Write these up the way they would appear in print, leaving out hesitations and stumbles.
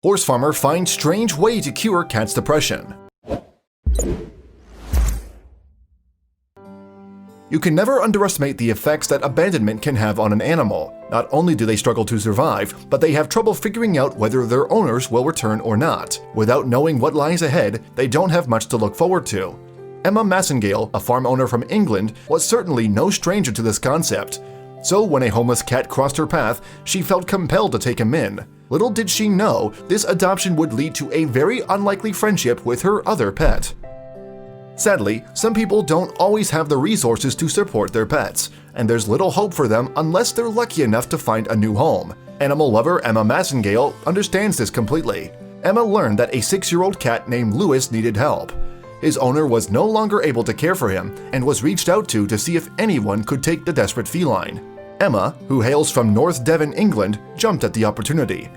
Horse farmer finds strange way to cure cat's depression. You can never underestimate the effects that abandonment can have on an animal. Not only do they struggle to survive, but they have trouble figuring out whether their owners will return or not. Without knowing what lies ahead, they don't have much to look forward to. Emma Massingale, a farm owner from England, was certainly no stranger to this concept. So when a homeless cat crossed her path, she felt compelled to take him in. Little did she know, this adoption would lead to a very unlikely friendship with her other pet. Sadly, some people don't always have the resources to support their pets, and there's little hope for them unless they're lucky enough to find a new home. Animal lover Emma Massingale understands this completely. Emma learned that a 6-year-old cat named Louis needed help. His owner was no longer able to care for him and was reached out to see if anyone could take the desperate feline. Emma, who hails from North Devon, England, jumped at the opportunity.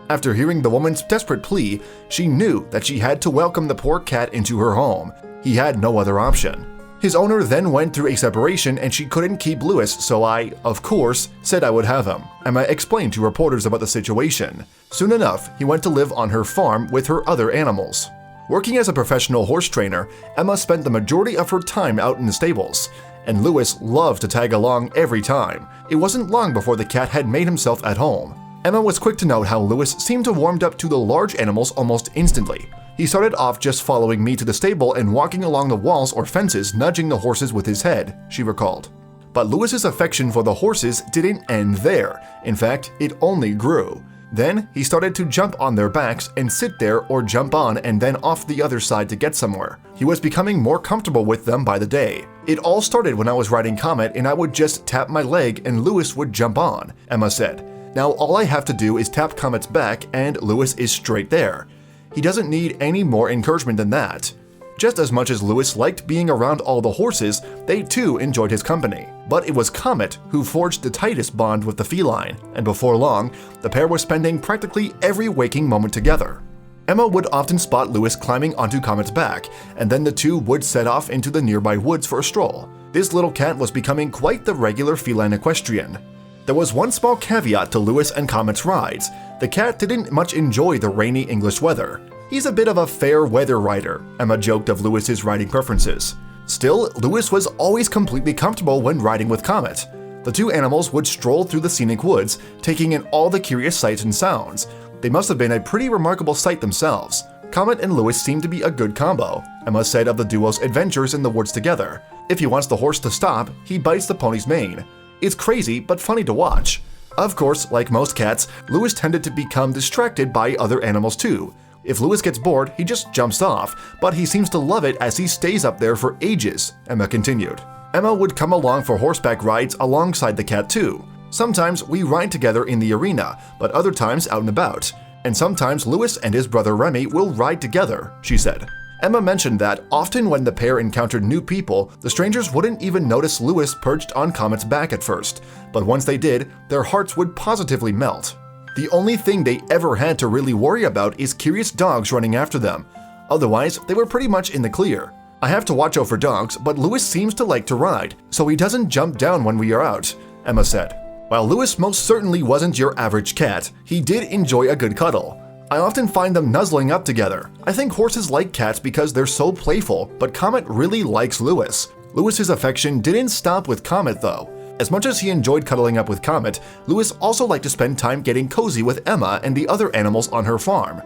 After hearing the woman's desperate plea, she knew that she had to welcome the poor cat into her home. He had no other option. His owner then went through a separation and she couldn't keep Louis, so I, of course, said I would have him. Emma explained to reporters about the situation. Soon enough, he went to live on her farm with her other animals. Working as a professional horse trainer, Emma spent the majority of her time out in the stables, and Louis loved to tag along every time. It wasn't long before the cat had made himself at home. Emma was quick to note how Louis seemed to warmed up to the large animals almost instantly. He started off just following me to the stable and walking along the walls or fences, nudging the horses with his head, she recalled. But Louis's affection for the horses didn't end there. In fact, it only grew. Then he started to jump on their backs and sit there or jump on and then off the other side to get somewhere. He was becoming more comfortable with them by the day. It all started when I was riding Comet and I would just tap my leg and Louis would jump on, Emma said. Now all I have to do is tap Comet's back and Louis is straight there. He doesn't need any more encouragement than that. Just as much as Louis liked being around all the horses, they too enjoyed his company. But it was Comet who forged the tightest bond with the feline, and before long, the pair was spending practically every waking moment together. Emma would often spot Louis climbing onto Comet's back, and then the two would set off into the nearby woods for a stroll. This little cat was becoming quite the regular feline equestrian. There was one small caveat to Louis and Comet's rides. The cat didn't much enjoy the rainy English weather. He's a bit of a fair weather rider, Emma joked of Louis's riding preferences. Still, Louis was always completely comfortable when riding with Comet. The two animals would stroll through the scenic woods, taking in all the curious sights and sounds. They must have been a pretty remarkable sight themselves. Comet and Louis seemed to be a good combo, Emma said of the duo's adventures in the woods together. If he wants the horse to stop, he bites the pony's mane. It's crazy but funny to watch. Of course, like most cats, Louis tended to become distracted by other animals too. If Louis gets bored, he just jumps off, but he seems to love it as he stays up there for ages, Emma continued. Emma would come along for horseback rides alongside the cat too. Sometimes we ride together in the arena, but other times out and about. And sometimes Louis and his brother Remy will ride together, she said. Emma mentioned that often when the pair encountered new people, the strangers wouldn't even notice Louis perched on Comet's back at first, but once they did, their hearts would positively melt. The only thing they ever had to really worry about is curious dogs running after them. Otherwise, they were pretty much in the clear. I have to watch out for dogs, but Louis seems to like to ride, so he doesn't jump down when we are out, Emma said. While Louis most certainly wasn't your average cat, he did enjoy a good cuddle. I often find them nuzzling up together. I think horses like cats because they're so playful, but Comet really likes Louis. Louis's affection didn't stop with Comet though. As much as he enjoyed cuddling up with Comet, Louis also liked to spend time getting cozy with Emma and the other animals on her farm.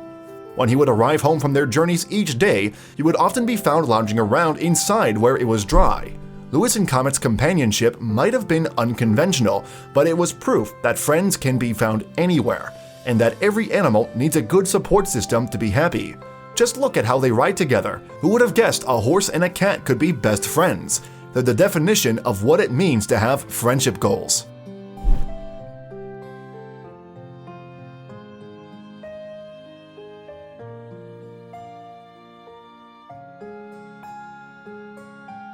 When he would arrive home from their journeys each day, he would often be found lounging around inside where it was dry. Louis and Comet's companionship might have been unconventional, but it was proof that friends can be found anywhere, and that every animal needs a good support system to be happy. Just look at how they ride together. Who would have guessed a horse and a cat could be best friends? They're the definition of what it means to have friendship goals.